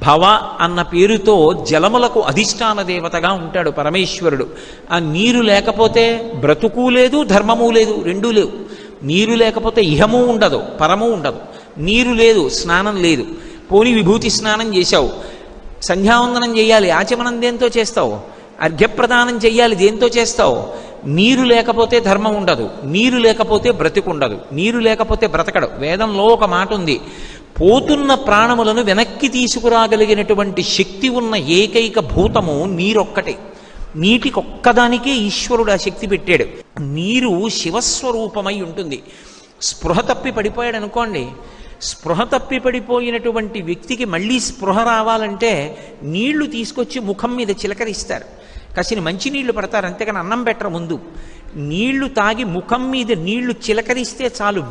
భవ అన్న పేరుతో జలములకు అధిష్టాన దేవతగా ఉంటాడు పరమేశ్వరుడు. ఆ నీరు లేకపోతే బ్రతుకు లేదు, ధర్మము లేదు, రెండూ లేవు. నీరు లేకపోతే ఇహము ఉండదు, పరము ఉండదు. నీరు లేదు, స్నానం లేదు. పోని విభూతి స్నానం చేశావు, సంధ్యావందనం చేయాలి, ఆచమనం దేంతో చేస్తావు? అర్ఘ్యప్రదానం చెయ్యాలి, దేంతో చేస్తావు? నీరు లేకపోతే ధర్మం ఉండదు, నీరు లేకపోతే బ్రతికుండదు, నీరు లేకపోతే బ్రతకడు. వేదంలో ఒక మాట ఉంది, పోతున్న ప్రాణములను వెనక్కి తీసుకురాగలిగినటువంటి శక్తి ఉన్న ఏకైక భూతము నీరొక్కటే. నీటికి ఒక్కదానికే ఈశ్వరుడు ఆ శక్తి పెట్టాడు. నీరు శివస్వరూపమై ఉంటుంది. స్పృహ తప్పి పడిపోయాడు అనుకోండి, స్పృహ తప్పి పడిపోయినటువంటి వ్యక్తికి మళ్ళీ స్పృహ రావాలంటే నీళ్లు తీసుకొచ్చి ముఖం మీద చిలకరిస్తారు, కాసిన మంచినీళ్లు పడతారు, అంతేకాని అన్నం పెట్టరు ముందు. నీళ్లు తాగి ముఖం మీద నీళ్లు చిలకరిస్తే చాలు,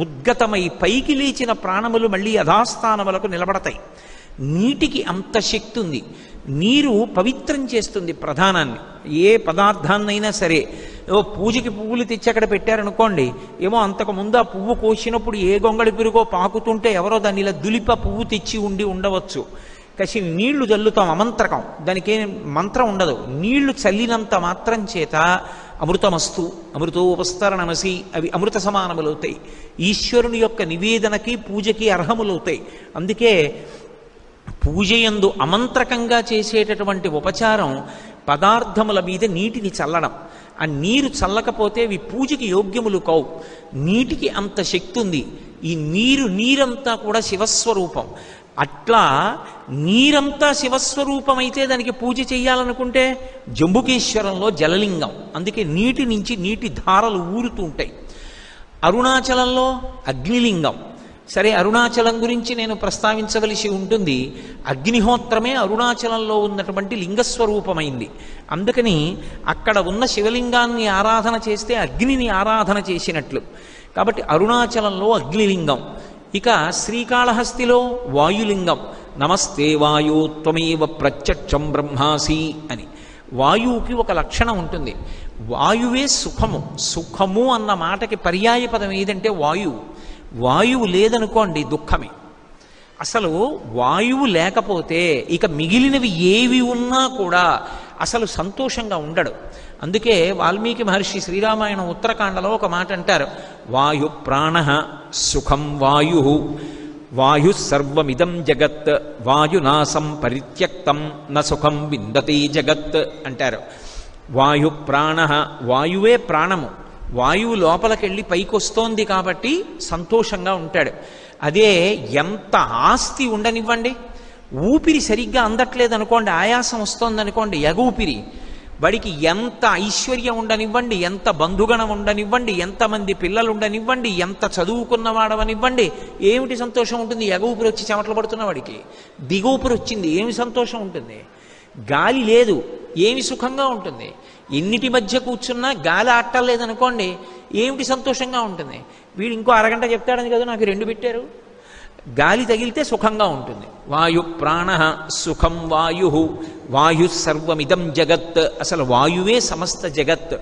ఉద్గతమై పైకి లేచిన ప్రాణములు మళ్ళీ యథాస్థానములకు నిలబడతాయి. నీటికి అంత శక్తి ఉంది. నీరు పవిత్రం చేస్తుంది ప్రధానాన్ని. ఏ పదార్థాన్నైనా సరే, పూజకి పువ్వులు తెచ్చి అక్కడ పెట్టారనుకోండి, ఏమో అంతకుముందు ఆ పువ్వు కోసినప్పుడు ఏ గొంగళి పిరుగో పాకుతుంటే ఎవరో దాన్ని ఇలా దులిప పువ్వు తెచ్చి ఉండవచ్చు. కాసి నీళ్లు చల్లుతాం, అమంత్రకం, దానికి ఏం మంత్రం ఉండదు. నీళ్లు చల్లినంత మాత్రం చేత అమృతమస్తు, అమృతోపస్తరణమసి, అవి అమృత సమానములవుతాయి. ఈశ్వరుని యొక్క నివేదనకి పూజకి అర్హములవుతాయి. అందుకే పూజయందు అమంత్రకంగా చేసేటటువంటి ఉపచారం పదార్థముల మీద నీటిని చల్లడం. ఆ నీరు చల్లకపోతే అవి పూజకి యోగ్యములు కావు. నీటికి అంత శక్తి ఉంది. ఈ నీరంతా కూడా శివస్వరూపం. అట్లా నీరంతా శివస్వరూపమైతే దానికి పూజ చెయ్యాలనుకుంటే జంబుకేశ్వరంలో జలలింగం, అందుకే నీటి నుంచి నీటి ధారలు ఊరుతూ ఉంటాయి. అరుణాచలంలో అగ్నిలింగం. సరే, అరుణాచలం గురించి నేను ప్రస్తావించవలసి ఉంటుంది. అగ్నిహోత్రమే అరుణాచలంలో ఉన్నటువంటి లింగస్వరూపమైంది. అందుకని అక్కడ ఉన్న శివలింగాన్ని ఆరాధన చేస్తే అగ్నిని ఆరాధన చేసినట్లు. కాబట్టి అరుణాచలంలో అగ్నిలింగం. ఇక శ్రీకాళహస్తిలో వాయులింగం. నమస్తే వాయు త్వమేవ ప్రత్యక్షం బ్రహ్మాసి అని. వాయువుకి ఒక లక్షణం ఉంటుంది, వాయువే సుఖము. సుఖము అన్న మాటకి పర్యాయ పదం ఏదంటే వాయువు. వాయువు లేదనుకోండి దుఃఖమే. అసలు వాయువు లేకపోతే ఇక మిగిలినవి ఏవి ఉన్నా కూడా అసలు సంతోషంగా ఉండడు. అందుకే వాల్మీకి మహర్షి శ్రీరామాయణం ఉత్తరకాండలో ఒక మాట అంటారు, వాయు ప్రాణ సుఖం వాయు, వాయు సర్వమిదం జగత్, వాయునాసం పరిత్యక్తం న సుఖం విందతే జగత్ అంటారు. వాయు ప్రాణ, వాయువే ప్రాణము. వాయువు లోపలికెళ్ళి పైకి వస్తోంది కాబట్టి సంతోషంగా ఉంటాడు. అదే ఎంత ఆస్తి ఉండనివ్వండి, ఊపిరి సరిగ్గా అందట్లేదు అనుకోండి, ఆయాసం వస్తోంది అనుకోండి, ఎగూపిరి, వాడికి ఎంత ఐశ్వర్యం ఉండనివ్వండి, ఎంత బంధుగణం ఉండనివ్వండి, ఎంతమంది పిల్లలు ఉండనివ్వండి, ఎంత చదువుకున్నవాడవనివ్వండి, ఏమిటి సంతోషం ఉంటుంది? ఎగూపిరి వచ్చి చెమటలు పడుతున్న వాడికి దిగూపిరి వచ్చింది, ఏమి సంతోషం ఉంటుంది? గాలి లేదు, ఏమి సుఖంగా ఉంటుంది? ఎన్నిటి మధ్య కూర్చున్నా గాలి ఆట్టలేదనుకోండి, ఏమిటి సంతోషంగా ఉంటుంది? వీడు ఇంకో అరగంట చెప్తాడని కదా నాకు 2 పెట్టారు. గాలి తగిలితే సుఖంగా ఉంటుంది. వాయు ప్రాణ సుఖం వాయు, వాయు సర్వమిదం జగత్. అసలు వాయువే సమస్త జగత్.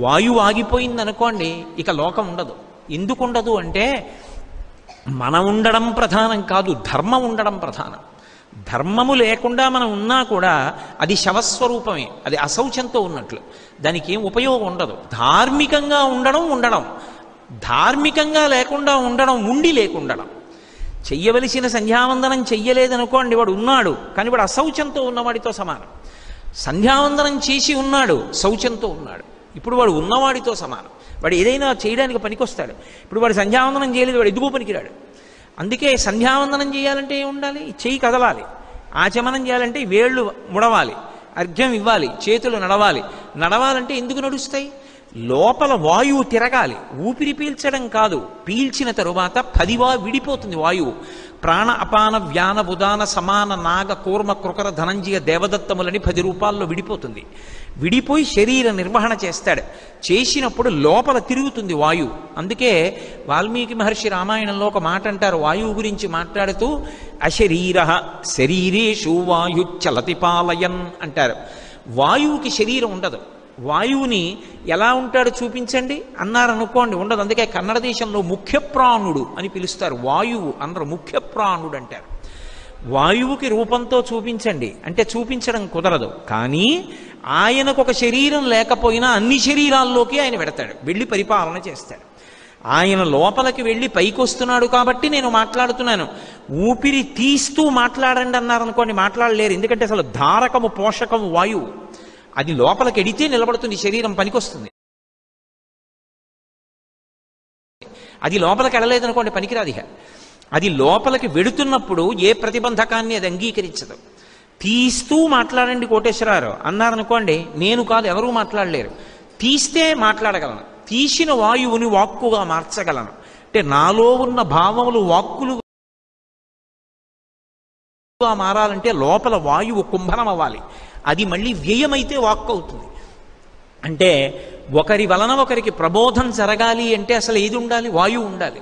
వాయువు ఆగిపోయిందనుకోండి ఇక లోకం ఉండదు. ఎందుకు ఉండదు అంటే మనం ఉండడం ప్రధానం కాదు, ధర్మం ఉండడం ప్రధానం. ధర్మము లేకుండా మనం ఉన్నా కూడా అది శవస్వరూపమే, అది అశౌచంతో ఉన్నట్లు, దానికి ఏం ఉపయోగం ఉండదు. ధార్మికంగా ఉండడం, ధార్మికంగా లేకుండా ఉండడం, ఉండి లేకుండడం. చెయ్యవలసిన సంధ్యావందనం చెయ్యలేదనుకోండి, వాడు ఉన్నాడు కానీ వాడు అశౌచంతో ఉన్నవాడితో సమానం. సంధ్యావందనం చేసి ఉన్నాడు, శౌచంతో ఉన్నాడు, ఇప్పుడు వాడు ఉన్నవాడితో సమానం. వాడు ఏదైనా చేయడానికి పనికొస్తాడు. ఇప్పుడు వాడు సంధ్యావందనం చేయలేదు, వాడు ఎదుగు పనికిరాడు. అందుకే సంధ్యావందనం చేయాలంటే ఏం ఉండాలి? చెయ్యి కదలాలి. ఆచమనం చేయాలంటే వేళ్ళు ముడవాలి, అర్ఘ్యం ఇవ్వాలి, చేతులు నడవాలి. నడవాలంటే ఎందుకు నడుస్తాయి? లోపల వాయువు తిరగాలి, ఊపిరి పీల్చడం కాదు. పీల్చిన తరువాత 10 విడిపోతుంది వాయువు. ప్రాణ అపాన వ్యాన ఉదాన సమాన నాగ కూర్మ కృకర ధనంజయ దేవదత్తములని 10 రూపాల్లో విడిపోతుంది. విడిపోయి శరీర నిర్వహణ చేస్తాడు. చేసినప్పుడు లోపల తిరుగుతుంది వాయువు. అందుకే వాల్మీకి మహర్షి రామాయణంలో ఒక మాట అంటారు, వాయువు గురించి మాట్లాడుతూ, అశరీర శరీరేషు వాయు చలతి పాలయన్ అంటారు. వాయువుకి శరీరం ఉండదు. వాయువుని ఎలా ఉంటాడో చూపించండి అన్నారనుకోండి, ఉండదు. అందుకే కన్నడ దేశంలో ముఖ్య ప్రాణుడు అని పిలుస్తారు. వాయువు అందరూ ముఖ్య ప్రాణుడు అంటారు. వాయువుకి రూపంతో చూపించండి అంటే చూపించడం కుదరదు. కానీ ఆయనకు ఒక శరీరం లేకపోయినా అన్ని శరీరాల్లోకి ఆయన వెడతాడు, వెళ్ళి పరిపాలన చేస్తాడు. ఆయన లోపలికి వెళ్ళి పైకి వస్తున్నాడు కాబట్టి నేను మాట్లాడుతున్నాను. ఊపిరి తీస్తూ మాట్లాడండి అన్నారనుకోండి, మాట్లాడలేరు. ఎందుకంటే అసలు ధారకము పోషకము వాయువు, అది లోపలికి ఎడితే నిలబడుతుంది, శరీరం పనికొస్తుంది. అది లోపలికి వెళ్ళలేదనుకోండి పనికిరాది. అది లోపలికి వెడుతున్నప్పుడు ఏ ప్రతిబంధకాన్ని అది అంగీకరించదు. తీస్తూ మాట్లాడండి కోటేశ్వరరావు అన్నారనుకోండి, నేను కాదు ఎవరూ మాట్లాడలేరు. తీస్తే మాట్లాడగలను, తీసిన వాయువుని వాక్కుగా మార్చగలను. అంటే నాలో ఉన్న భావములు వాక్కులుగా మారాలంటే లోపల వాయువు కుంభనం అవ్వాలి. అది మళ్ళీ వ్యయమైతే వాక్కు అవుతుంది. అంటే ఒకరి వలన ఒకరికి ప్రబోధం జరగాలి అంటే అసలు ఏది ఉండాలి? వాయువు ఉండాలి.